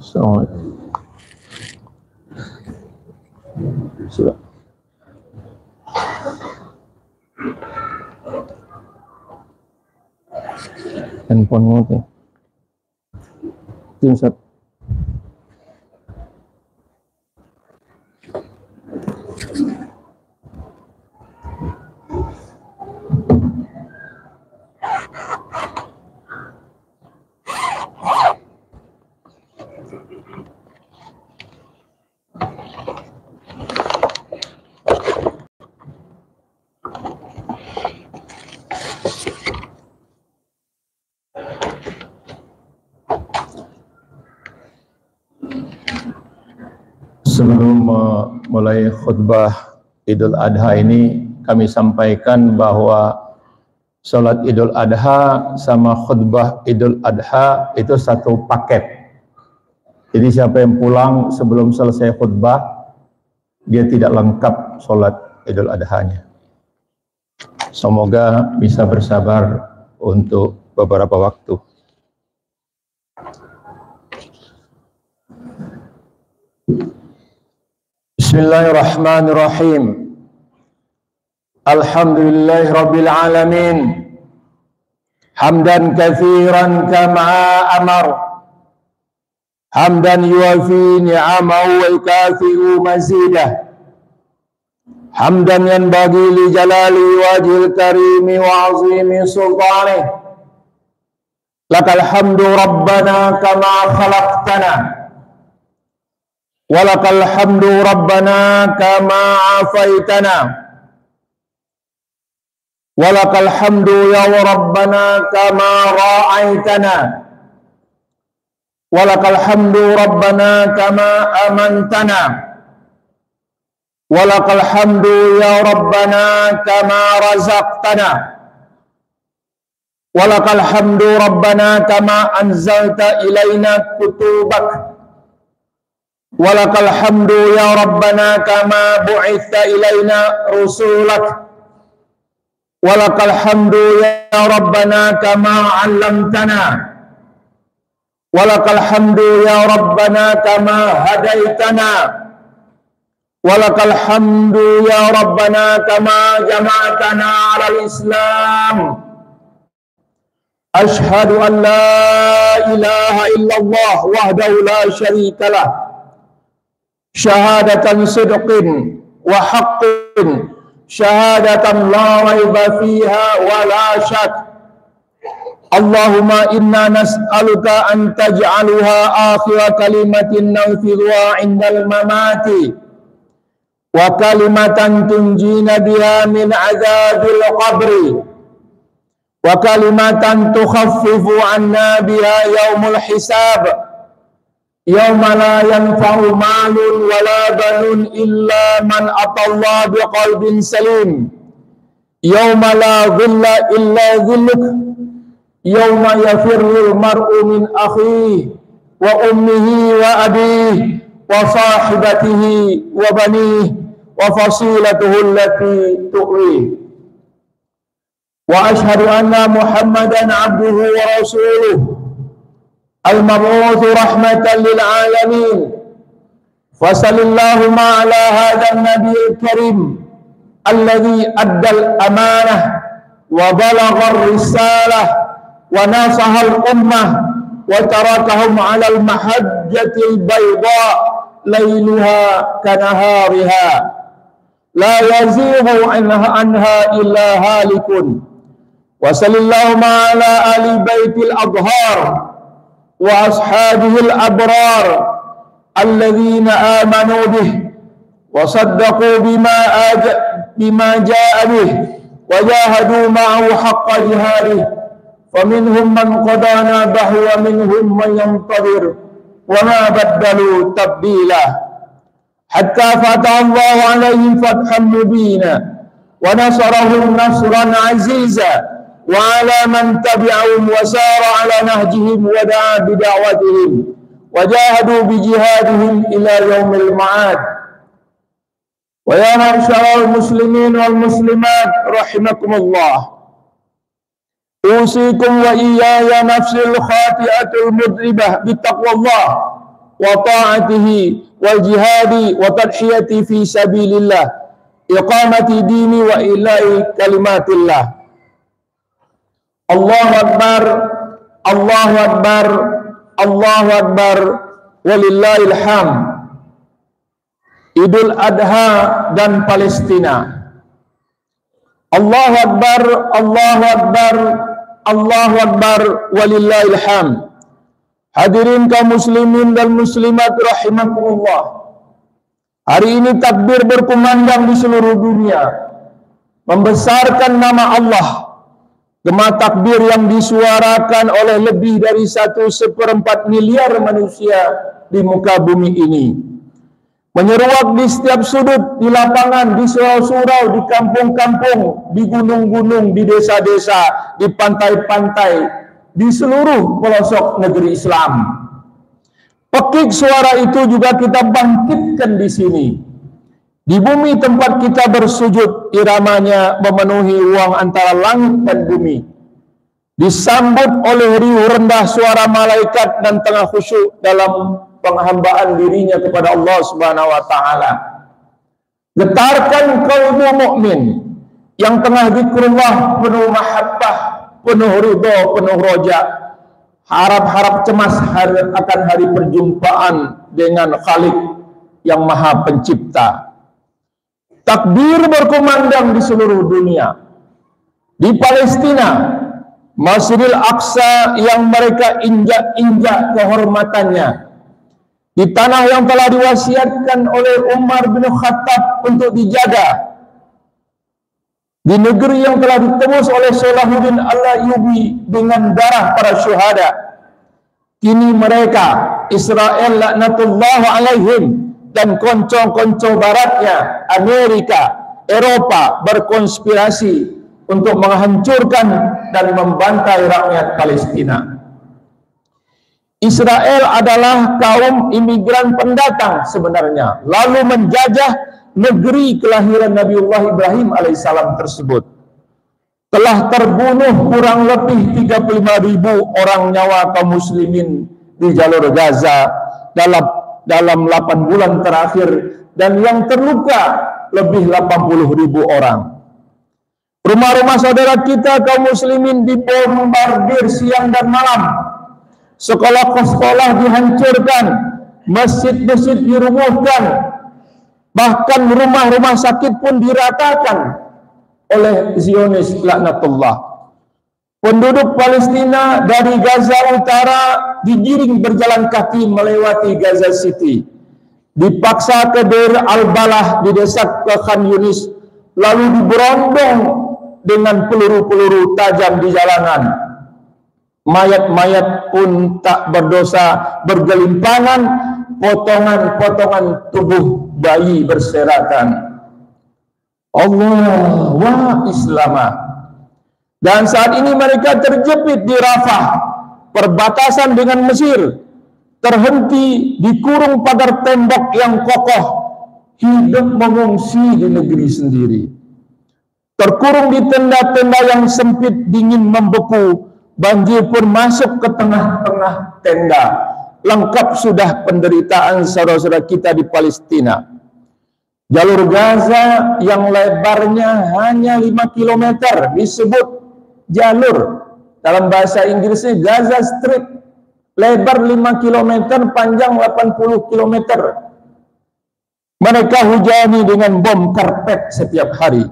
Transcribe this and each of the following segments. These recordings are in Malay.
Assalamualaikum. Sudah. Handphone mute. Insert. Sebelum mulai khutbah Idul Adha ini, kami sampaikan bahwa sholat Idul Adha sama khutbah Idul Adha itu satu paket. Jadi siapa yang pulang sebelum selesai khutbah, dia tidak lengkap sholat Idul Adha-nya. Semoga bisa bersabar untuk beberapa waktu. Bismillahirrahmanirrahim. Alhamdulillahi rabbil alamin. Hamdan katsiran kama amar. Hamdan yuwafi ni'amahu wa yukafi'u mazidah. Hamdan yanbaghi li jalali wajhil karimi wa 'azimi sultanih. Lakal hamdu rabbana kama khalaqtana. Walakal hamdu rabbana kama afaitana. Walakal hamdu ya rabbana kama ra'aitana. Walakal hamdu rabbana kama amantana. Walakal hamdu ya rabbana kama razaqtana. Walakal hamdu rabbana kama anzalta ilaina kutubak. Walakal hamdu ya rabbana kama bu'itha ilaina rusulak. Walakal hamdu ya rabbana kama 'allamtana. Walakal hamdu ya rabbana kama hadaitana. Walakal hamdu ya rabbana kama jama'tana 'alal Islam. Ashhadu an la ilaha illallah wahdahu la syarika lah. Syahadatan sidqin wa haqqin, syahadatan la raiba fiha wa la syak. Allahumma inna nas'aluka an taj'aluha akhira kalimatin nanfidhuha indal mamati wa kalimatan tunjina biha min azabil qabri wa kalimatan tukhaffifu anna biha yaumul hisab. Yauma la yanfa'u malun wala banun illa man atallaha biqalbin salim. Yauma la dhilla illa dhilluk. Yauma yafirrul mar'u min akhihi wa ummihi wa abihi wa sahibatihi wa banihi wa fasilatuhu allati tu'wihi. Wa ashhadu anna Muhammadan abduhu wa rasuluh. Al-mab'uth rahmatan lil alamin. Wa sallallahu ala hadzal nabiyil karim alladhi addal amanah wa balagha ar-risalah wa nasaha al-ummah wa tarakahum ala al-mahajjatil bayda layluha kanahariha la yazighu anha illa halikun. Wa sallallahu ala ali baitil adhar wa ashabihil abrar alladhina amanu bih wa saddaqu bima jaa bih wa jahadu ma'ahu haqqa jihadih faminhum man qada nabahu wa minhum man yantadir wa ma baddalu tabdila hatta fataha Allahu alaihim fathan mubina wa nasarahum nasran aziza wa ala man tabi'ahum wa sara ala nahjihim wa da'a bi da'watihim wa jahadu bi jihadihim ila yaumil ma'ad. Wa ya ma'syaral muslimin wal muslimat rahimakumullah. Usikum wa iyaya nafsil khati'atul mudribah bi taqwallah wa ta'atihi wal jihadi wa tadhiyati fi sabilillah iqamati dini wa ilahi kalimatillah. Allahu Akbar, Allahu Akbar, Allahu Akbar, walillahil hamd. Idul Adha dan Palestina. Allahu Akbar, Allahu Akbar, Allahu Akbar, walillahil hamd. Hadirin kaum muslimin dan muslimat rahimakumullah. Hari ini takbir berkumandang di seluruh dunia, membesarkan nama Allah. Gema takbir yang disuarakan oleh lebih dari 1/4 miliar manusia di muka bumi ini. Menyeruak di setiap sudut, di lapangan, di surau-surau, di kampung-kampung, di gunung-gunung, di desa-desa, di pantai-pantai, di seluruh pelosok negeri Islam. Pekik suara itu juga kita bangkitkan di sini. Di bumi tempat kita bersujud, iramanya memenuhi ruang antara langit dan bumi. Disambut oleh riuh rendah suara malaikat dan tengah khusyuk dalam penghambaan dirinya kepada Allah Subhanahu wa taala. Getarkan kalbu mukmin yang tengah zikrullah penuh mahabbah, penuh ridha, penuh roja, harap-harap cemas akan hari perjumpaan dengan Khalik yang Maha Pencipta. Takbir berkumandang di seluruh dunia. Di Palestina, Masjidil Aqsa yang mereka injak-injak kehormatannya, di tanah yang telah diwasiatkan oleh Umar bin Khattab untuk dijaga, di negeri yang telah ditebus oleh Salahuddin Al-Ayyubi dengan darah para syuhada. Kini mereka, Israel laknatullah alaihim, dan konco-konco baratnya, Amerika, Eropa, berkonspirasi untuk menghancurkan dan membantai rakyat Palestina. Israel adalah kaum imigran pendatang sebenarnya, lalu menjajah negeri kelahiran Nabiullah Ibrahim alaihissalam tersebut. Telah terbunuh kurang lebih 35.000 orang nyawa kaum muslimin di jalur Gaza dalam 8 bulan terakhir, dan yang terluka lebih 80.000 orang. Rumah-rumah saudara kita kaum muslimin dibombardir siang dan malam. Sekolah-sekolah dihancurkan, masjid-masjid dirumuhkan, bahkan rumah-rumah sakit pun diratakan oleh Zionis laknatullah. Penduduk Palestina dari Gaza Utara digiring berjalan kaki melewati Gaza City, dipaksa ke Deir Al-Balah, didesak ke Khan Yunis, lalu diberondong dengan peluru-peluru tajam di jalanan. Mayat-mayat pun tak berdosa bergelimpangan, potongan-potongan tubuh bayi berserakan. Allah wa Islama. Dan saat ini mereka terjepit di Rafah, perbatasan dengan Mesir, terhenti, dikurung pagar tembok yang kokoh, hidup mengungsi di negeri sendiri. Terkurung di tenda-tenda yang sempit, dingin membeku, banjir pun masuk ke tengah-tengah tenda. Lengkap sudah penderitaan saudara-saudara kita di Palestina. Jalur Gaza yang lebarnya hanya 5 km disebut jalur. Dalam bahasa Inggrisnya Gaza Strip. Lebar 5 km, panjang 80 km. Mereka hujani dengan bom karpet setiap hari.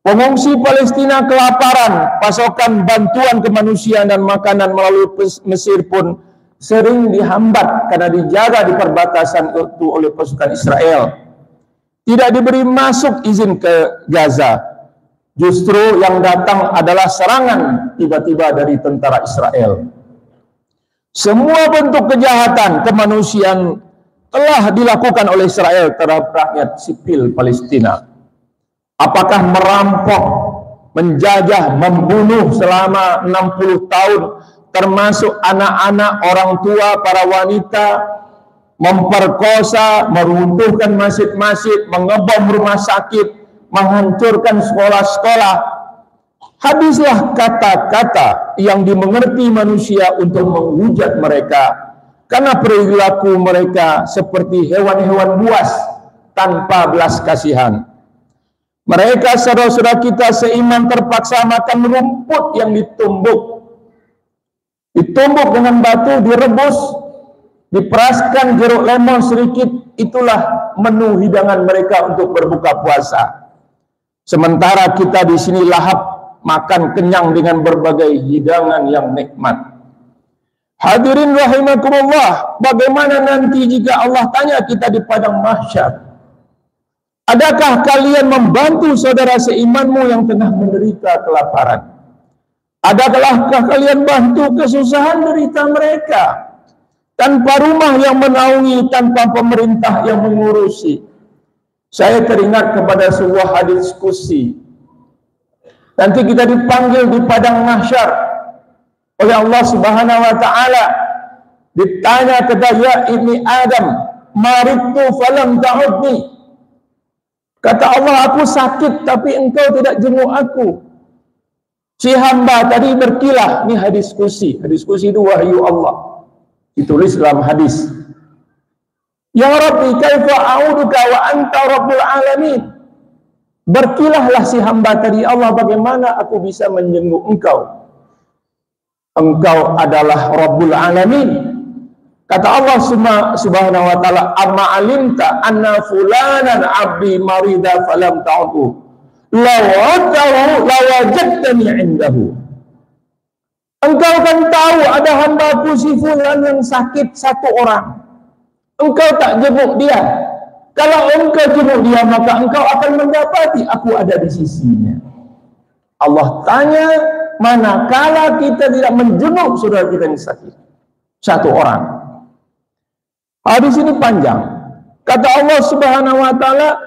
Pengungsi Palestina kelaparan, pasokan bantuan kemanusiaan dan makanan melalui Mesir pun sering dihambat karena dijaga di perbatasan itu oleh pasukan Israel. Tidak diberi masuk izin ke Gaza. Justru yang datang adalah serangan tiba-tiba dari tentara Israel. Semua bentuk kejahatan kemanusiaan telah dilakukan oleh Israel terhadap rakyat sipil Palestina. Apakah merampok, menjajah, membunuh selama 60 tahun, termasuk anak-anak, orang tua, para wanita, memperkosa, meruntuhkan masjid-masjid, mengebom rumah sakit, menghancurkan sekolah-sekolah. Habislah kata-kata yang dimengerti manusia untuk menghujat mereka. karena perilaku mereka seperti hewan-hewan buas tanpa belas kasihan. Mereka saudara-saudara kita seiman terpaksa makan rumput yang ditumbuk dengan batu, direbus, diperaskan jeruk lemon sedikit. Itulah menu hidangan mereka untuk berbuka puasa. Sementara kita di sini lahap makan kenyang dengan berbagai hidangan yang nikmat. Hadirin rahimakumullah, bagaimana nanti jika Allah tanya kita di padang mahsyar? Adakah kalian membantu saudara seimanmu yang tengah menderita kelaparan? Adakah kalian bantu kesusahan derita mereka? Tanpa rumah yang menaungi, tanpa pemerintah yang mengurusi. Saya teringat kepada sebuah diskusi. Nanti kita dipanggil di padang mahsyar oleh Allah Subhanahu wa taala. Ditanya kepada ya ibni Adam, maridtu falam ta'udni. Kata Allah, aku sakit tapi engkau tidak jenguk aku. Si hamba tadi berkilah. Ini diskusi. Diskusi itu wahyu Allah. Ditulis dalam hadis. Ya Rabbi, kaifa a'uduka wa anta rabbul alamin. Berkilahlah si hamba tadi, Allah, bagaimana aku bisa menjenguk engkau? Engkau adalah Rabbul Alamin. Kata Allah Subhanahu wa taala, amma alimta anna fulanan abdi marida falam ta'udu lawatahu lawajadtani indahu. Engkau kan tahu ada hambaku si fulan yang sakit satu orang. Engkau tak jenguk dia. Kalau engkau jenguk dia, maka engkau akan mendapati aku ada di sisinya. Allah tanya, manakala kita tidak menjenguk saudara kita yang sakit satu orang. Hadis ini panjang. Kata Allah Subhanahu wa taala,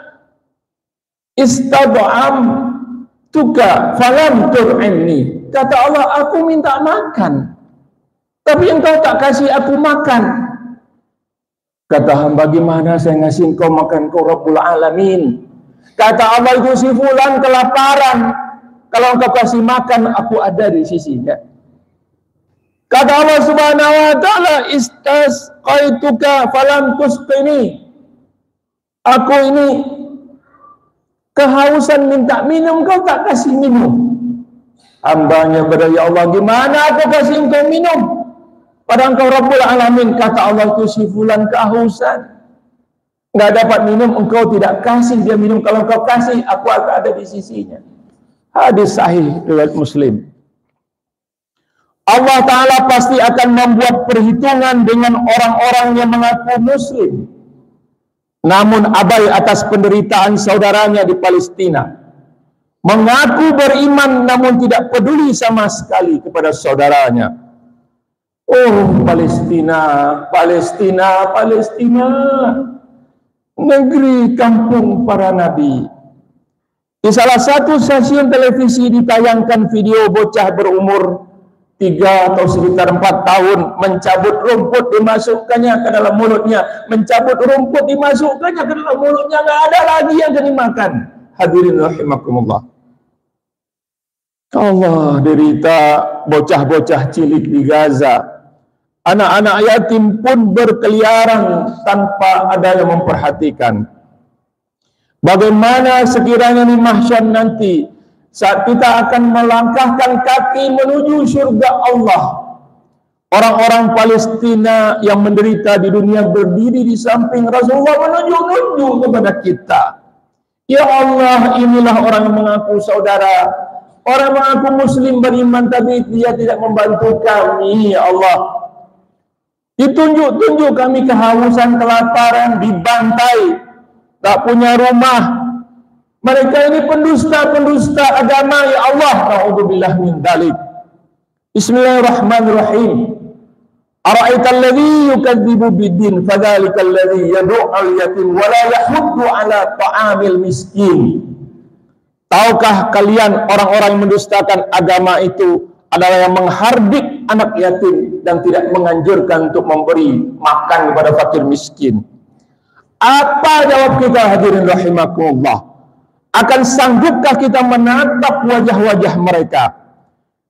istad'am tuka falam tur'inni. Kata Allah, aku minta makan, tapi engkau tak kasih aku makan. Kata hamba, bagaimana saya ngasih engkau makan, kau Rabbul Alamin. Kata Allah, itu si fulan kelaparan, kalau engkau kasih makan, aku ada di sisinya. Kata Allah Subhanahu wa taala, istasqaituka falam tusqini. Aku ini kehausan minta minum, kau tak kasih minum. Hambanya berkata, ya Allah, gimana aku kasih engkau minum? Padahal engkau Rabbul Alamin. Kata Allah, itu si fulan kehausan, nggak dapat minum, engkau tidak kasih dia minum. Kalau engkau kasih, aku akan ada di sisinya. Hadis sahih riwayat Muslim. Allah Ta'ala pasti akan membuat perhitungan dengan orang-orang yang mengaku muslim namun abai atas penderitaan saudaranya di Palestina, mengaku beriman namun tidak peduli sama sekali kepada saudaranya. Oh Palestina, Palestina, Palestina, negeri kampung para nabi. Di salah satu stasiun televisi ditayangkan video bocah berumur 3 atau sekitar 4 tahun mencabut rumput, dimasukkannya ke dalam mulutnya, mencabut rumput, dimasukkannya ke dalam mulutnya, nggak ada lagi yang jadi makan. Hadirin rahimakumullah. Allah, derita bocah-bocah cilik di Gaza. Anak-anak yatim pun berkeliaran tanpa ada yang memperhatikan. Bagaimana sekiranya di mahsyar nanti, saat kita akan melangkahkan kaki menuju surga Allah, orang-orang Palestina yang menderita di dunia berdiri di samping Rasulullah menunjuk-nunjuk kepada kita. Ya Allah, inilah orang yang mengaku saudara, orang yang mengaku muslim beriman, tapi dia tidak membantu kami. Ya Allah, ditunjuk-tunjuk kami kehausan, kelaparan, dibantai, tak punya rumah. Mereka ini pendusta-pendusta agama, ya Allah. Na'udzubillah min dzalik. Bismillahirrahmanirrahim. Ara'aital ladzi yukadzibu biddin fadzalikal ladzi yad'u'al yatim wa la yahuddu 'ala ta'amil miskin. Tahukah kalian orang-orang yang mendustakan agama itu adalah yang menghardik anak yatim dan tidak menganjurkan untuk memberi makan kepada fakir miskin? Apa jawab kita, hadirin rahimakumullah? Akan sanggupkah kita menatap wajah-wajah mereka?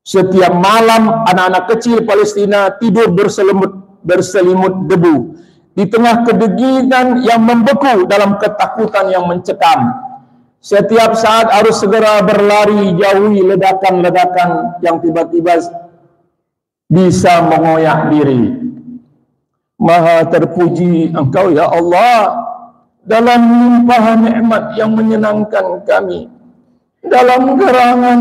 Setiap malam anak-anak kecil Palestina tidur berselimut berselimut debu, di tengah kedeginan yang membeku dalam ketakutan yang mencekam. Setiap saat harus segera berlari jauhi ledakan-ledakan yang tiba-tiba bisa mengoyak diri. Maha terpuji Engkau ya Allah dalam limpahan nikmat yang menyenangkan kami, dalam gerangan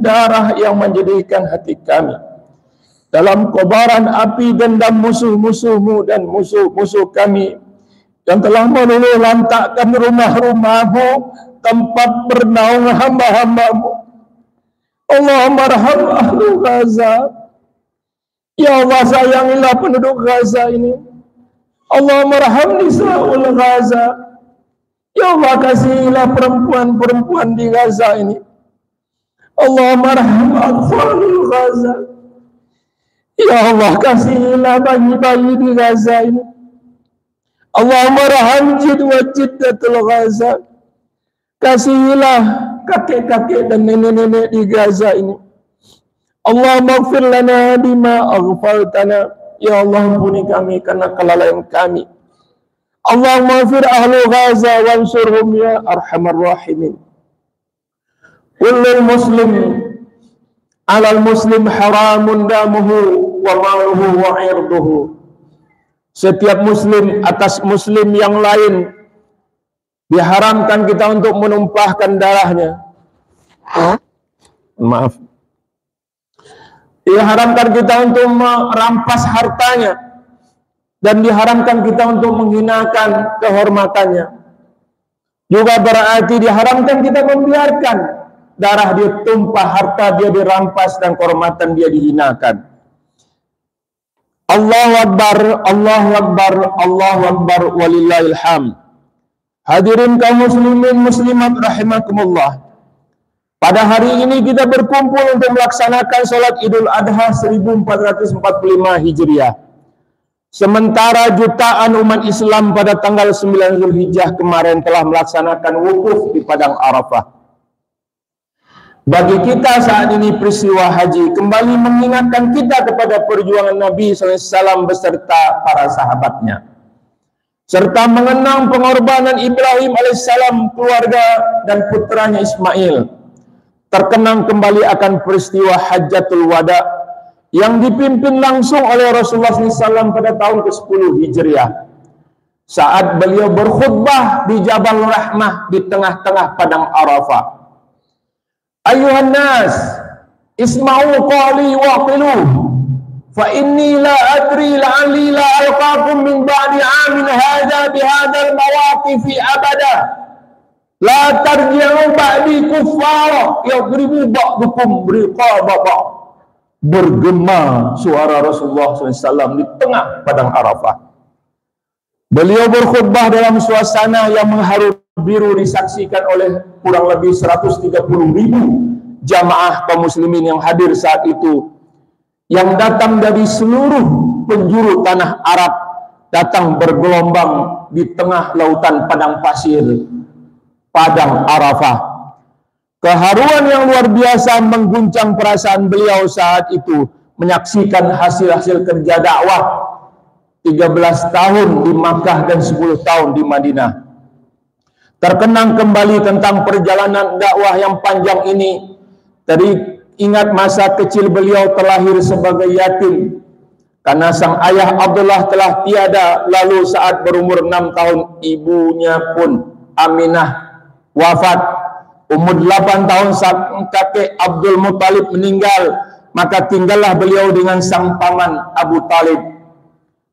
darah yang menjadikan hati kami, dalam kobaran api dendam musuh-musuhmu dan musuh-musuh kami yang telah meluluh lantakkan rumah-rumahmu, tempat bernaung hamba-hambamu. Allahumma arham ahlu Gaza. Ya Allah, sayangilah penduduk Gaza ini. Allahumma arham nisa'ul Gaza. Ya Allah, kasihilah perempuan-perempuan di Gaza ini. Allahumma arham atfalul Gaza. Ya Allah, kasihilah bayi-bayi di Gaza ini. Allahumma arham jidwa jiddatul Gaza. Kasihilah kakek-kakek dan nenek-nenek di Gaza ini. Allahumma ighfir lana bima aghfaltana. Ya Allah, ampuni kami karena kelalaian kami. Allahumma ighfir ahlu Gaza wansurhum ya arhamar rahimin. Kullul muslim alal muslim haramun damuhu wa maluhu wa irduhu. Setiap muslim atas muslim yang lain diharamkan kita untuk menumpahkan darahnya. Maaf. Diharamkan kita untuk merampas hartanya, dan diharamkan kita untuk menghinakan kehormatannya. Juga berarti diharamkan kita membiarkan darah dia tumpah, harta dia dirampas, dan kehormatan dia dihinakan. Allahu Akbar, Allahu Akbar, Allahu Akbar, walillahil hamd. Hadirin kaum muslimin muslimat rahimakumullah. Pada hari ini kita berkumpul untuk melaksanakan sholat Idul Adha 1445 Hijriah. Sementara jutaan umat Islam pada tanggal 9 Zulhijjah kemarin telah melaksanakan wukuf di Padang Arafah. Bagi kita saat ini peristiwa haji kembali mengingatkan kita kepada perjuangan Nabi SAW beserta para sahabatnya, serta mengenang pengorbanan Ibrahim alaihissalam, keluarga dan putranya Ismail. Terkenang kembali akan peristiwa Hajjatul Wada yang dipimpin langsung oleh Rasulullah SAW pada tahun ke-10 Hijriah. Saat beliau berkhutbah di Jabal Rahmah di tengah-tengah Padang Arafah. Ayuhan nas, isma'u qali waqilu, fa inni la adri la'alli la alqakum min ba'di amin hadha bihadal mawaqifi abada. La tarji'u ba'di kuffara yadribu ba'dukum riqaba ba'd. Bergema suara Rasulullah SAW di tengah Padang Arafah. Beliau berkhutbah dalam suasana yang mengharu biru, disaksikan oleh kurang lebih 130.000 jamaah kaum muslimin yang hadir saat itu, yang datang dari seluruh penjuru tanah Arab, datang bergelombang di tengah lautan padang pasir Padang Arafah. Keharuan yang luar biasa mengguncang perasaan beliau saat itu menyaksikan hasil-hasil kerja dakwah 13 tahun di Makkah dan 10 tahun di Madinah. Terkenang kembali tentang perjalanan dakwah yang panjang ini. Tadi ingat masa kecil beliau terlahir sebagai yatim karena sang ayah Abdullah telah tiada, lalu saat berumur 6 tahun ibunya pun Aminah wafat. Umur 8 tahun saat kakek Abdul Muttalib meninggal, maka tinggallah beliau dengan sang paman Abu Talib.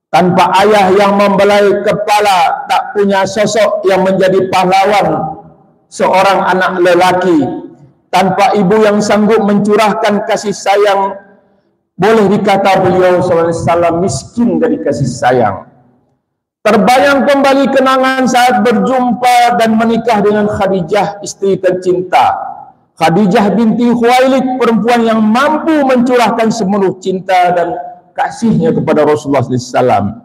Tanpa ayah yang membelai kepala, tak punya sosok yang menjadi pahlawan seorang anak lelaki, tanpa ibu yang sanggup mencurahkan kasih sayang, boleh dikata beliau SAW miskin dari kasih sayang. Terbayang kembali kenangan saat berjumpa dan menikah dengan Khadijah, istri tercinta. Khadijah binti Khuwailid, perempuan yang mampu mencurahkan sepenuh cinta dan kasihnya kepada Rasulullah SAW.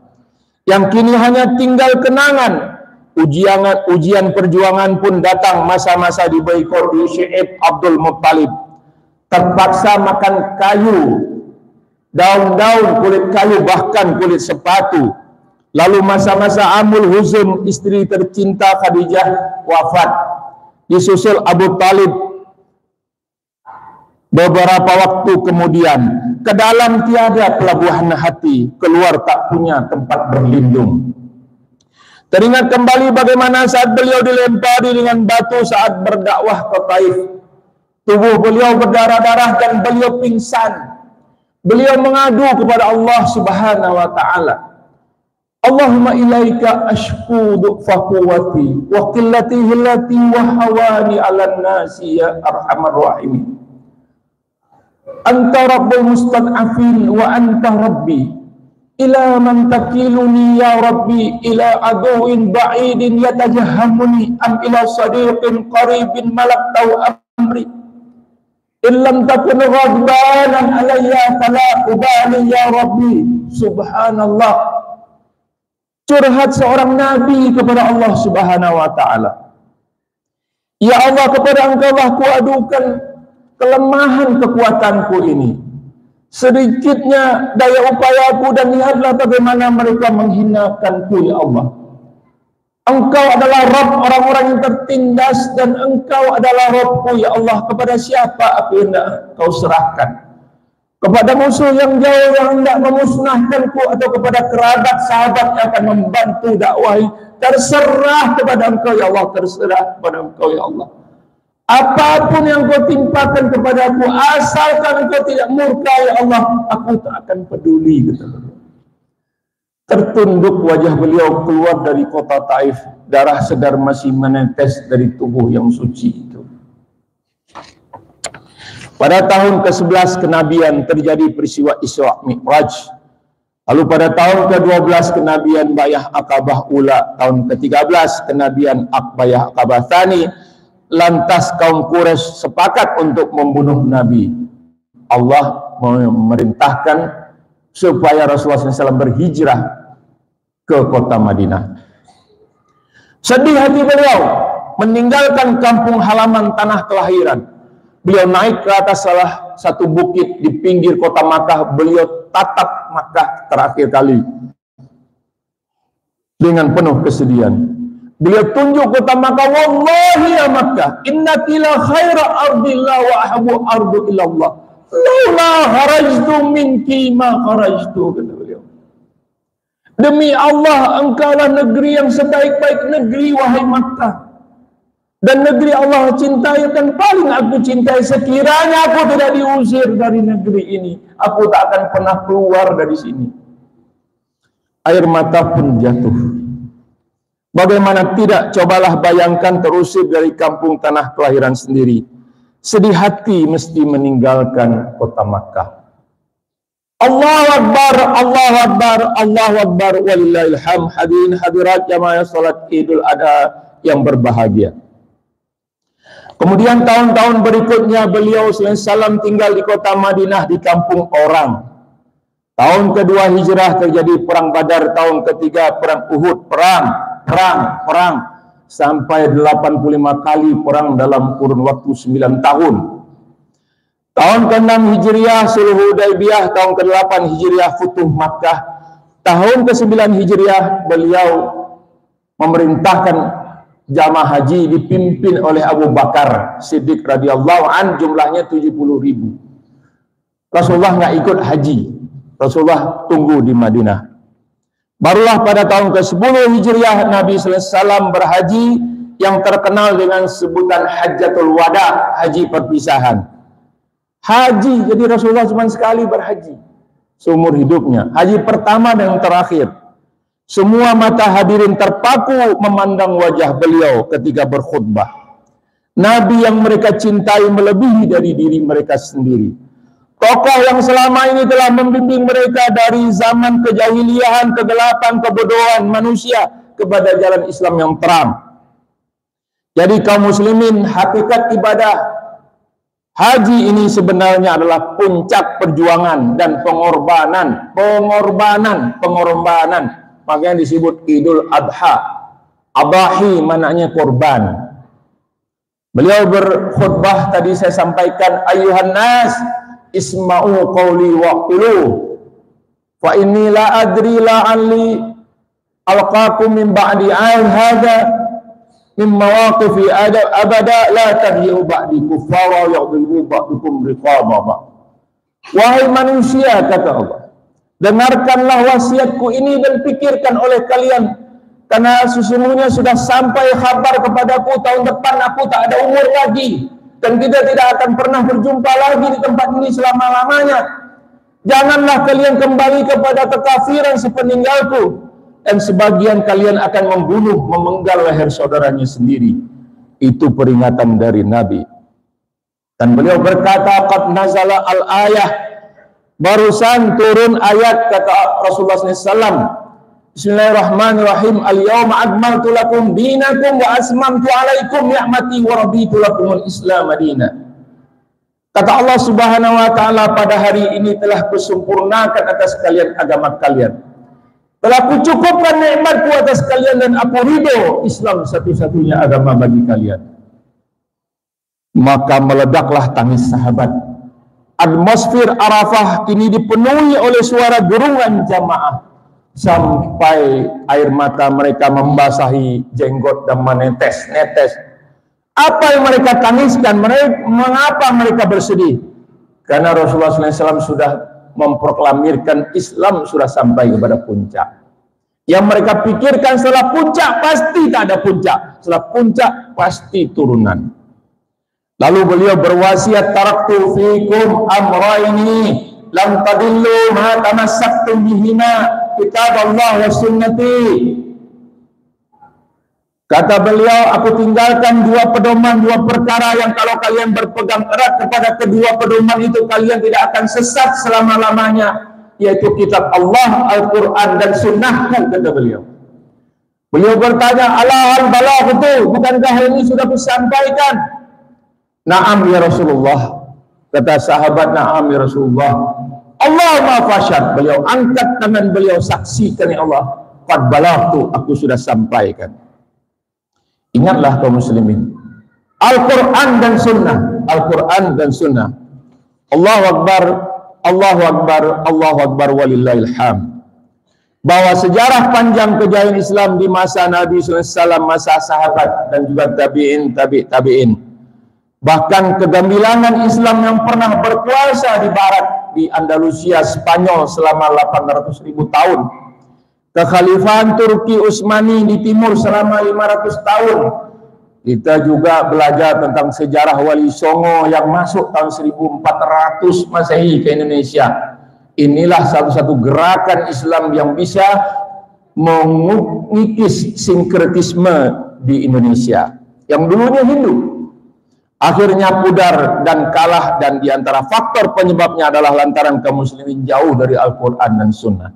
Yang kini hanya tinggal kenangan. Ujian perjuangan pun datang, masa-masa di boikot di Syekh Abdul Muttalib. Terpaksa makan kayu daun-daun, kulit kayu, bahkan kulit sepatu. Lalu masa-masa Amul Huzn, istri tercinta Khadijah wafat. Disusul Abu Talib beberapa waktu kemudian. Ke dalam tiada pelabuhan hati, keluar tak punya tempat berlindung. Teringat kembali bagaimana saat beliau dilempari dengan batu saat berdakwah ke Taif. Tubuh beliau berdarah-darah dan beliau pingsan. Beliau mengadu kepada Allah Subhanahu wa taala. Allahumma ilaika ashku du'fa quwwati wa qillati hillati wa hawani 'alan nasi ya arhamar rahimin. Anta rabbul mustad'afin wa anta rabbi. Ila man takiluni ya rabbi, ila aduin ba'idin yatajahamuni am ila sadiqin qaribin malaktau amri. Illam takun ghadbanan alayya fala ubali ya rabbi. Subhanallah. Curhat seorang nabi kepada Allah Subhanahu wa taala. Ya Allah, kepada Engkau-lah kuadukan kelemahan kekuatanku ini. Sedikitnya daya upayaku, dan lihatlah bagaimana mereka menghinakanku ya Allah. Engkau adalah Rabb orang-orang yang tertindas, dan Engkau adalah Rabbku ya Allah. Kepada siapa aku hendak Kau serahkan? Kepada musuh yang jauh yang hendak memusnahkanku, atau kepada kerabat sahabat yang akan membantu dakwah? Terserah kepada Engkau ya Allah, terserah kepada Engkau ya Allah. Apapun yang Kau timpakan kepadaku, asalkan Engkau tidak murka ya Allah, aku tak akan peduli. Tertunduk wajah beliau keluar dari kota Taif, darah segar masih menetes dari tubuh yang suci itu. Pada tahun ke-11 kenabian terjadi peristiwa Isra Mi'raj. Lalu pada tahun ke-12 kenabian Bayah Aqabah Ula, tahun ke-13 kenabian Bayah Aqabah Tsani, lantas kaum Quraisy sepakat untuk membunuh Nabi. Allah memerintahkan supaya Rasulullah SAW berhijrah ke kota Madinah. Sedih hati beliau meninggalkan kampung halaman tanah kelahiran. Beliau naik ke atas salah satu bukit di pinggir kota Makkah. Beliau tatap Makkah terakhir kali dengan penuh kesedihan. Beliau tunjuk kota Makkah, wallahi ya Makkah, innaki la khaira ardillah wa ahabu ardu ilallah. Laula kharajtu minki ma kharajtu, kata beliau. Demi Allah, engkaulah negeri yang sebaik-baik negeri, wahai Makkah. Dan negeri Allah cintai dan paling aku cintai. Sekiranya aku tidak diusir dari negeri ini, aku tak akan pernah keluar dari sini. Air mata pun jatuh. Bagaimana tidak, cobalah bayangkan terusir dari kampung tanah kelahiran sendiri. Sedih hati mesti meninggalkan kota Makkah. Allahu Akbar, Allahu Akbar, Allahu Akbar, walillahil hamd. Hadirin hadirat jamaah salat Idul Adha yang berbahagia. Kemudian tahun-tahun berikutnya beliau SAW tinggal di kota Madinah di kampung orang. Tahun kedua hijrah terjadi perang Badar, tahun ketiga perang Uhud, perang sampai 85 kali perang dalam kurun waktu 9 tahun. Tahun ke-6 Hijriah Sulh Hudaybiyah, tahun ke-8 Hijriah Futuh Makkah. Tahun ke-9 Hijriah beliau memerintahkan jamaah haji dipimpin oleh Abu Bakar Siddiq radhiyallahu an, jumlahnya 70.000. Rasulullah nggak ikut haji, Rasulullah tunggu di Madinah. Barulah pada tahun ke-10 Hijriah Nabi SAW berhaji yang terkenal dengan sebutan Hajjatul Wada, haji perpisahan. Haji, jadi Rasulullah cuma sekali berhaji seumur hidupnya, haji pertama dan terakhir. Semua mata hadirin terpaku memandang wajah beliau ketika berkhutbah. Nabi yang mereka cintai melebihi dari diri mereka sendiri. Tokoh yang selama ini telah membimbing mereka dari zaman kejahiliahan, kegelapan, kebodohan manusia kepada jalan Islam yang terang. Jadi kaum muslimin, hakikat ibadah haji ini sebenarnya adalah puncak perjuangan dan pengorbanan. Makanya disebut Idul Adha. Adahi maknanya korban. Beliau berkhutbah tadi saya sampaikan, ayuhan nas isma'u qawli waqulu. Fa inni la adri la'alli alqakum min ba'di hadha min mawaqifi abada la tabi'u ba'di kuffara ya'dhibu ba'dukum riqaba. Wahai manusia, kata Allah, dengarkanlah wasiatku ini dan pikirkan oleh kalian, karena sesungguhnya sudah sampai kabar kepadaku tahun depan aku tak ada umur lagi dan kita tidak akan pernah berjumpa lagi di tempat ini selama-lamanya. Janganlah kalian kembali kepada kekafiran sepeninggalku, dan sebagian kalian akan membunuh, memenggal leher saudaranya sendiri. Itu peringatan dari Nabi. Dan beliau berkata, qad nazala al-ayah, barusan turun ayat, kata Rasulullah SAW. Bismillahirrahmanirrahim. Al-yawma akmaltu lakum dinakum wa asmamtu alaikum ni'mati wa raditu lakumul Islam madinah. Kata Allah Subhanahu wa taala, pada hari ini telah kusempurnakan atas kalian agama kalian. Telah kucukupkan nikmatku atas kalian dan aku ridho Islam satu-satunya agama bagi kalian. Maka meledaklah tangis sahabat. Atmosfer Arafah kini dipenuhi oleh suara gerungan jamaah sampai air mata mereka membasahi jenggot dan menetes-netes. Apa yang mereka tangiskan? Mengapa mereka bersedih? Karena Rasulullah SAW sudah memproklamirkan Islam sudah sampai kepada puncak. Yang mereka pikirkan setelah puncak pasti tak ada puncak, setelah puncak pasti turunan. Lalu beliau berwasiat, taraktu fikum amraini lam tadillu ma tamassaktum bihima kitaballah wa sunnati. Kata beliau, aku tinggalkan dua pedoman, dua perkara yang kalau kalian berpegang erat kepada kedua pedoman itu kalian tidak akan sesat selama-lamanya, yaitu kitab Allah, Al-Quran dan sunnahku, kata beliau. Beliau bertanya, alahal balagh itu, bukankah ini sudah kusampaikan? Na'am ya Rasulullah. Kata sahabat, na'am ya Rasulullah. Allah ma'afashad. Beliau angkat tangan beliau, saksikan ya Allah, qad balaghtu, aku sudah sampaikan. Ingatlah kaum muslimin, Al-Quran dan Sunnah, Al-Quran dan Sunnah. Allahu Akbar, Allahu Akbar, Allahu Akbar walillahil hamd. Bahwa sejarah panjang kejayaan Islam di masa Nabi SAW, masa sahabat dan juga tabi'in, tabi'in. Bahkan kegambilangan Islam yang pernah berkuasa di barat, di Andalusia, Spanyol selama 800.000 tahun. Kekhalifahan Turki Utsmani di timur selama 500 tahun. Kita juga belajar tentang sejarah Wali Songo yang masuk tahun 1400 Masehi ke Indonesia. Inilah satu-satu gerakan Islam yang bisa mengikis sinkretisme di Indonesia yang dulunya Hindu. Akhirnya pudar dan kalah, dan diantara faktor penyebabnya adalah lantaran kaum muslimin jauh dari Al-Quran dan Sunnah.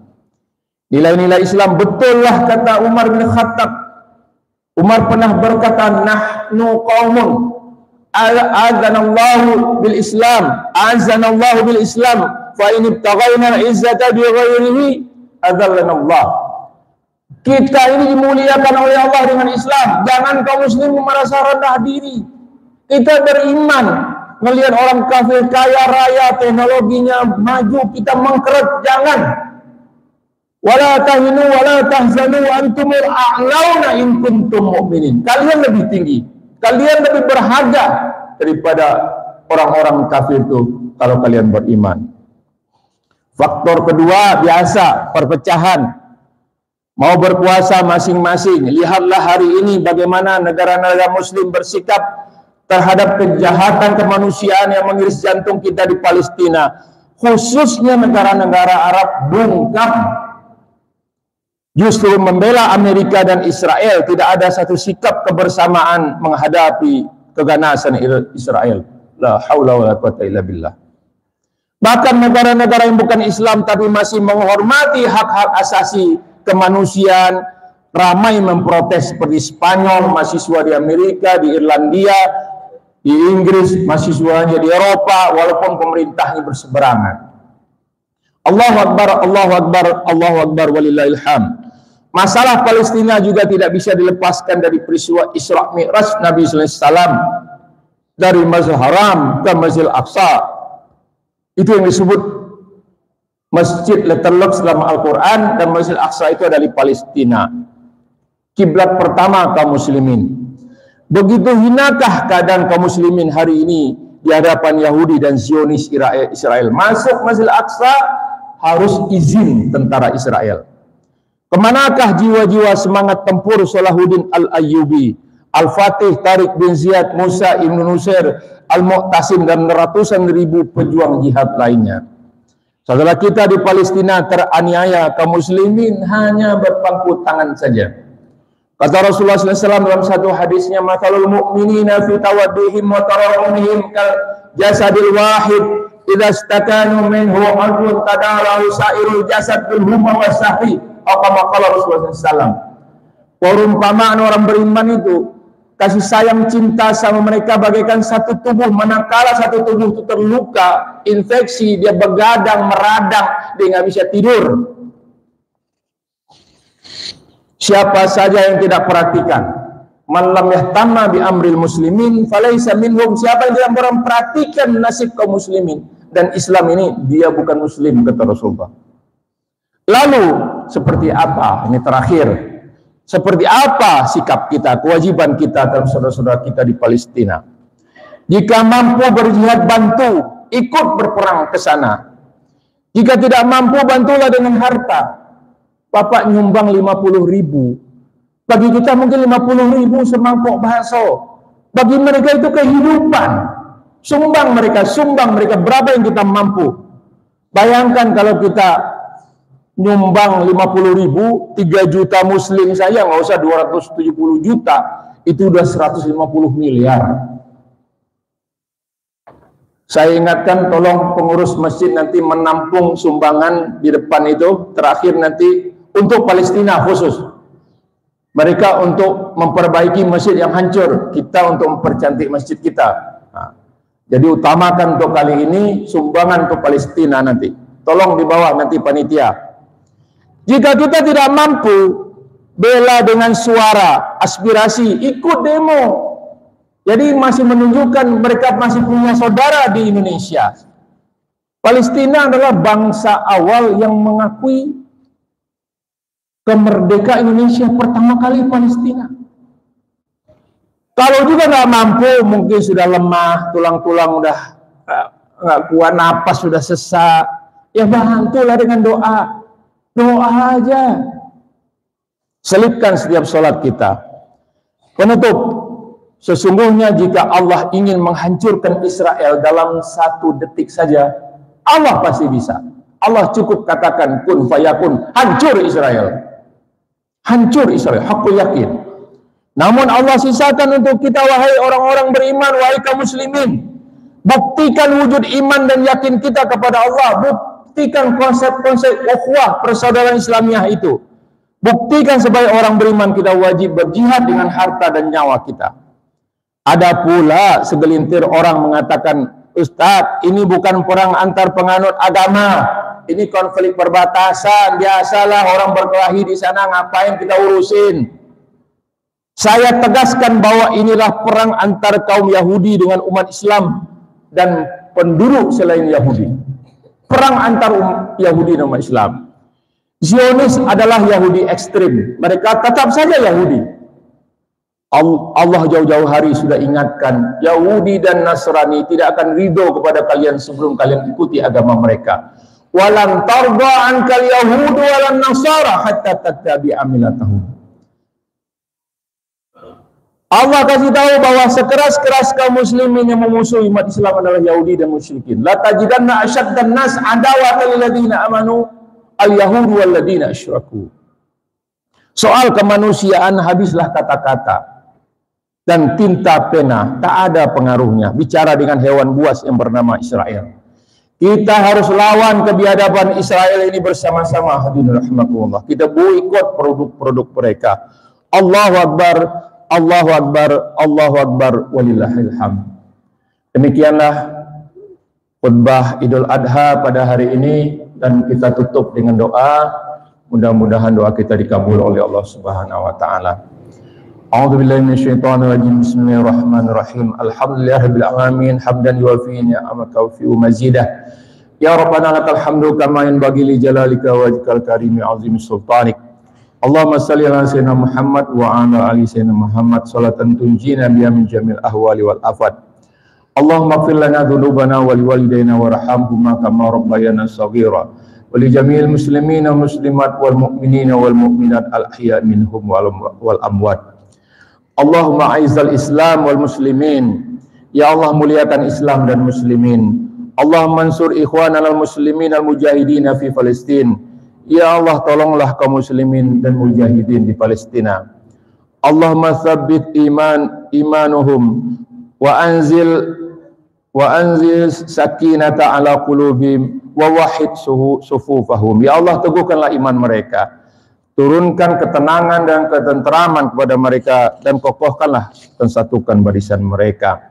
Nilai-nilai Islam betullah, kata Umar bin Khattab. Umar pernah berkata, nahnu qaumun a'adzanallahu bil Islam, a'adzanallahu bil Islam, fa in ibtaghaina izzata bi ghairihi adzallanallah. Kita ini dimuliakan oleh Allah dengan Islam. Jangan kaum muslim merasa rendah diri. Kita beriman, melihat orang kafir kaya raya, teknologinya maju, kita mengkeret, jangan. Wala tahinu wala tahzanu antumul a'launa in kuntum mu'minin. Kalian lebih tinggi, kalian lebih berharga daripada orang-orang kafir itu kalau kalian beriman. Faktor kedua, biasa perpecahan. Mau berkuasa masing-masing. Lihatlah hari ini bagaimana negara-negara muslim bersikap terhadap kejahatan kemanusiaan yang mengiris jantung kita di Palestina. Khususnya negara-negara Arab bungkam. Justru membela Amerika dan Israel, tidak ada satu sikap kebersamaan menghadapi keganasan Israel. La haula wala quwwata illa billah. Bahkan negara-negara yang bukan Islam tapi masih menghormati hak-hak asasi kemanusiaan ramai memprotes, seperti Spanyol, mahasiswa di Amerika, di Irlandia, di Inggris, mahasiswanya di Eropa, walaupun pemerintahnya berseberangan. Allahu Akbar, Allahu Akbar, Allahu Akbar walillahil hamd. Masalah Palestina juga tidak bisa dilepaskan dari peristiwa Isra Mi'raj Nabi SAW dari Masjidil Haram ke Masjidil Aqsa. Itu yang disebut masjid letterlock dalam Al-Quran, dan Masjid Al-Aqsa itu ada di Palestina, kiblat pertama kaum muslimin. Begitu hinakah keadaan kaum muslimin hari ini di hadapan Yahudi dan Zionis Israel. Masuk Masjid Al-Aqsa harus izin tentara Israel. Kemanakah jiwa-jiwa semangat tempur Salahuddin Al-Ayyubi, Al-Fatih, Tariq bin Ziyad, Musa Ibn Nusair, Al-Mu'tasim, dan ratusan ribu pejuang jihad lainnya? Saudara kita di Palestina teraniaya, kaum muslimin hanya berpangku tangan saja. Kata Rasulullah SAW dalam satu hadisnya, "Mathalul mu'minina fi tawaddihim wa tarahumihim kal jasadil wahid, idza istakanu minhu 'udwun tadalahu sa'irul jasad bil humma wasahri." Kama qala Rasulullah SAW. Perumpamaan orang beriman itu, kasih sayang cinta sama mereka bagaikan satu tubuh. Manakala satu tubuh itu terluka, infeksi, dia begadang, meradang, dia nggak bisa tidur. Siapa saja yang tidak perhatikan, man lam yahtamma bi amril muslimin falaysa minhum, siapa yang tidak memperhatikan nasib kaum muslimin dan Islam ini, dia bukan muslim, kata Rasulullah. Lalu seperti apa, ini terakhir, seperti apa sikap kita, kewajiban kita terhadap saudara-saudara kita di Palestina? Jika mampu berjihad, bantu, ikut berperang ke sana. Jika tidak mampu, bantulah dengan harta. Bapak nyumbang 50.000, bagi kita mungkin 50.000 semangkok bakso, bagi mereka itu kehidupan. Sumbang mereka berapa yang kita mampu. Bayangkan kalau kita nyumbang 50.000, 3 juta muslim saya, nggak usah 270 juta, itu udah 150 miliar. Saya ingatkan, tolong pengurus masjid nanti menampung sumbangan di depan itu, terakhir nanti untuk Palestina khusus. Mereka untuk memperbaiki masjid yang hancur, kita untuk mempercantik masjid kita. Nah, jadi utamakan untuk kali ini sumbangan ke Palestina nanti. Tolong dibawa nanti panitia. Jika kita tidak mampu, bela dengan suara, aspirasi, ikut demo. Jadi masih menunjukkan mereka masih punya saudara di Indonesia. Palestina adalah bangsa awal yang mengakui kemerdekaan Indonesia pertama kali, Palestina. Kalau juga nggak mampu, mungkin sudah lemah, tulang-tulang udah nggak kuat, napas sudah sesak, ya bantulah dengan doa. Doa aja. Selipkan setiap sholat kita. Penutup, sesungguhnya jika Allah ingin menghancurkan Israel dalam 1 detik saja, Allah pasti bisa. Allah cukup katakan kun fayakun, hancur Israel. Hancur Israel, aku yakin. Namun Allah sisakan untuk kita, wahai orang-orang beriman, wahai kaum muslimin, buktikan wujud iman dan yakin kita kepada Allah. Buktikan konsep-konsep ukhuwah persaudaraan Islamiah itu. Buktikan sebagai orang beriman kita wajib berjihad dengan harta dan nyawa kita. Ada pula segelintir orang mengatakan, Ustadz, ini bukan perang antar penganut agama, ini konflik perbatasan, biasalah orang berkelahi di sana, ngapain kita urusin? Saya tegaskan bahwa inilah perang antar kaum Yahudi dengan umat Islam dan penduduk selain Yahudi. Perang antar Yahudi dan umat Islam. Zionis adalah Yahudi ekstrim. Mereka tetap saja Yahudi. Allah jauh-jauh hari sudah ingatkan, Yahudi dan Nasrani tidak akan ridho kepada kalian sebelum kalian ikuti agama mereka. Walan tarda ankal yahudu walan nasara hatta tattabi'a millatahum. Allah kasih tahu bahwa sekeras-keras kaum muslimin yang memusuhi umat Islam adalah Yahudi dan musyrikin. La tajidanna asyaddan nas adawatan lil ladzina amanu al-yahudu wal ladzina asyraku. Soal kemanusiaan habislah kata-kata dan tinta pena, tak ada pengaruhnya bicara dengan hewan buas yang bernama Israel. Kita harus lawan kebiadaban Israel ini bersama-sama, hadirin rahimakumullah. Kita boikot produk-produk mereka. Allahu Akbar, Allahu Akbar, Allahu Akbar, walillahil hamd. Demikianlah khutbah Idul Adha pada hari ini, dan kita tutup dengan doa. Mudah-mudahan doa kita dikabul oleh Allah Subhanahu wa taala. A'udzubillahi minasyaitonirrajim. Bismillahirrahmanirrahim. Alhamdulillahirabbil alamin, hamdan yuwafi ni'amaka wa fi mazidah. Ya Rabbana lakal hamdu kama yanbaghi li jalalika wa wajhikal karimi azimi sultanik. Allahumma salli ala sayyidina Muhammad wa ala ali sayyidina Muhammad salatan tunjina biha min jamil ahwali wal afat. Allahumma ighfir lana dhunubana wa liwalidayna warhamhuma kama rabbayana shaghira. Wa li jami'il muslimina wal muslimat wal mu'minina wal mu'minat al ahya minhum wal amwat. Allahumma a'izzal Islam wal muslimin. Ya Allah, muliakan Islam dan muslimin. Allahumma mansur ikhwanana al-muslimin al-mujahidin fi Palestin. Ya Allah, tolonglah kaum muslimin dan mujahidin di Palestina. Allahumma tsabbit imanuhum wa anzil sakinata ala qulubihim wa wahid sufufahum. Ya Allah, teguhkanlah iman mereka. Turunkan ketenangan dan ketenteraman kepada mereka dan kokohkanlah dan satukan barisan mereka.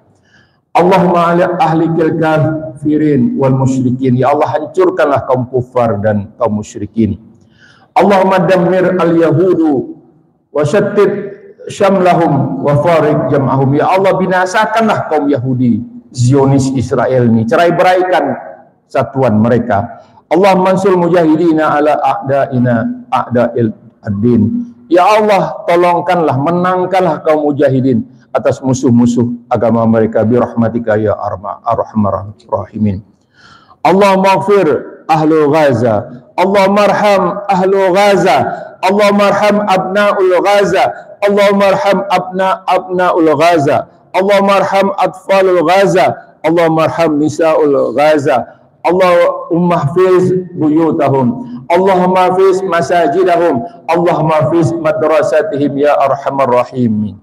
Allahumma ahlikil kafirin wal musyrikin. Ya Allah, hancurkanlah kaum kufar dan kaum musyrikin. Allahumma dammir al-yahudu wa syattid syamlahum wa farik jam'ahum. Ya Allah, binasakanlah kaum Yahudi, Zionis Israel ini, cerai-beraikan satuan mereka. Allah mansur mujahidina ala a'da'ina a'da'il ad-din. Ya Allah, tolongkanlah, menangkanlah kaum mujahidin atas musuh-musuh agama mereka bi rahmatika ya arhamar rahimin. Allahumma ighfir ahlu Gaza. Allahumma arham ahlu Gaza. Allahumma arham abnaul Gaza. Allahumma arham abnaul Gaza. Allahumma arham atfalul Gaza. Allahumma arham nisaul Gaza. Allahumma hafiz buyutahum. Allahumma hafiz masajidahum. Allahumma hafiz madrasatihim ya arhamar rahimin.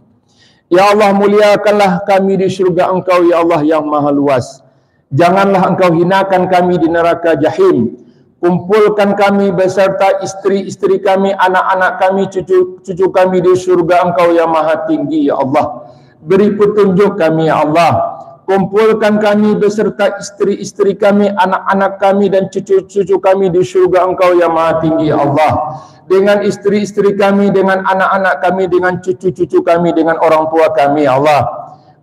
Ya Allah, muliakanlah kami di surga Engkau, ya Allah yang maha luas. Janganlah Engkau hinakan kami di neraka jahim. Kumpulkan kami beserta istri-istri kami, anak-anak kami, cucu-cucu kami di surga Engkau yang maha tinggi, ya Allah. Beri petunjuk kami, ya Allah. Kumpulkan kami beserta istri-istri kami, anak-anak kami dan cucu-cucu kami di surga Engkau yang maha tinggi, ya Allah. Dengan istri-istri kami, dengan anak-anak kami, dengan cucu-cucu kami, dengan orang tua kami, ya Allah.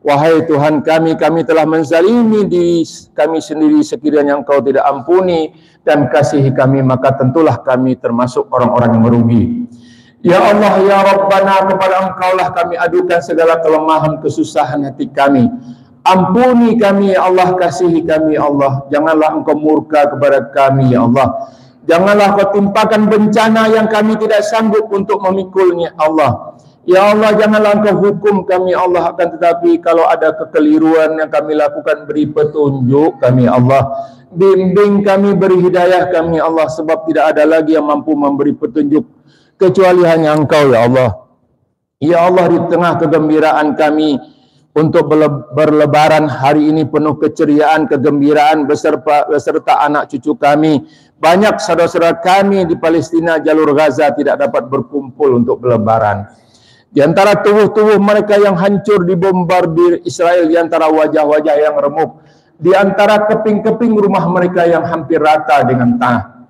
Wahai Tuhan kami, kami telah menzalimi diri kami sendiri, sekiranya Engkau tidak ampuni dan kasihi kami, maka tentulah kami termasuk orang-orang yang merugi. Ya Allah, ya Rabbana, kepada Engkaulah kami adukan segala kelemahan, kesusahan hati kami. Ampuni kami, ya Allah, kasihi kami, ya Allah. Janganlah Engkau murka kepada kami, ya Allah. Janganlah Kau timpakan bencana yang kami tidak sanggup untuk memikulnya, Allah. Ya Allah, janganlah Engkau hukum kami, Allah. Akan tetapi kalau ada kekeliruan yang kami lakukan, beri petunjuk kami, Allah. Bimbing kami, beri hidayah kami, Allah. Sebab tidak ada lagi yang mampu memberi petunjuk kecuali hanya Engkau, ya Allah. Ya Allah, di tengah kegembiraan kami untuk berlebaran hari ini penuh keceriaan, kegembiraan beserta anak cucu kami. Banyak saudara-saudara kami di Palestina, jalur Gaza tidak dapat berkumpul untuk berlebaran. Di antara tubuh-tubuh mereka yang hancur dibombardir Israel, di antara wajah-wajah yang remuk, di antara keping-keping rumah mereka yang hampir rata dengan tanah.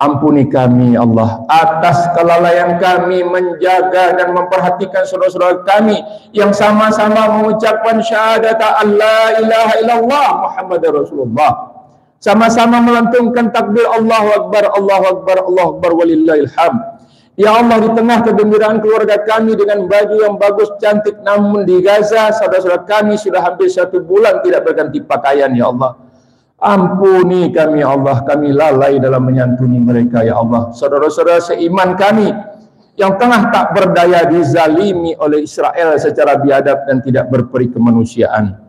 Ampuni kami, Allah, atas kelalaian kami menjaga dan memperhatikan saudara-saudara kami yang sama-sama mengucapkan syahadat la ilaha illallah Muhammadar Rasulullah. Sama-sama melantunkan takbir Allahu Akbar, Allahu Akbar, Allahu Akbar, walillahil hamd. Ya Allah, di tengah kegembiraan keluarga kami dengan baju yang bagus, cantik, namun di Gaza, saudara-saudara kami sudah hampir 1 bulan tidak berganti pakaian, ya Allah. Ampuni kami, ya Allah, kami lalai dalam menyantuni mereka, ya Allah. Saudara-saudara seiman kami yang tengah tak berdaya dizalimi oleh Israel secara biadab dan tidak berperi kemanusiaan.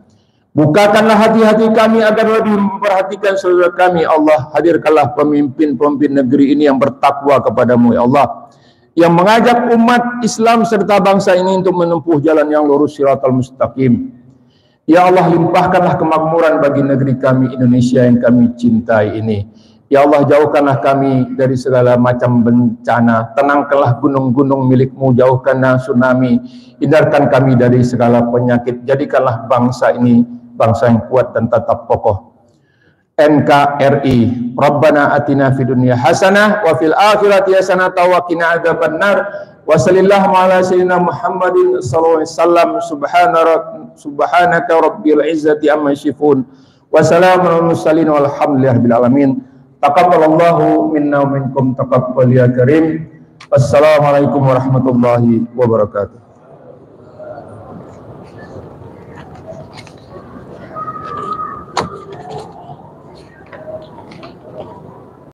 Bukakanlah hati-hati kami agar lebih memperhatikan saudara kami, Allah. Hadirkanlah pemimpin-pemimpin negeri ini yang bertakwa kepadamu, ya Allah, yang mengajak umat Islam serta bangsa ini untuk menempuh jalan yang lurus, siratal mustaqim. Ya Allah, limpahkanlah kemakmuran bagi negeri kami Indonesia yang kami cintai ini. Ya Allah, jauhkanlah kami dari segala macam bencana. Tenangkanlah gunung-gunung milikmu, jauhkanlah tsunami. Hindarkan kami dari segala penyakit. Jadikanlah bangsa ini bangsa yang kuat dan tetap kokoh. NKRI. Rabbana atina fid dunya hasanah wa fil akhirati hasanah wa qina adzabannar. Wa sallallahu ala sayyidina Muhammadin sallallahu alaihi wasallam. Subhanaka rabbil izzati amma yasifun. Wassalamu ala mursalin walhamdulillahi rabbil alamin. Taqabbalallahu minna wa minkum taqabbal ya karim. Wassalamualaikum warahmatullahi wabarakatuh.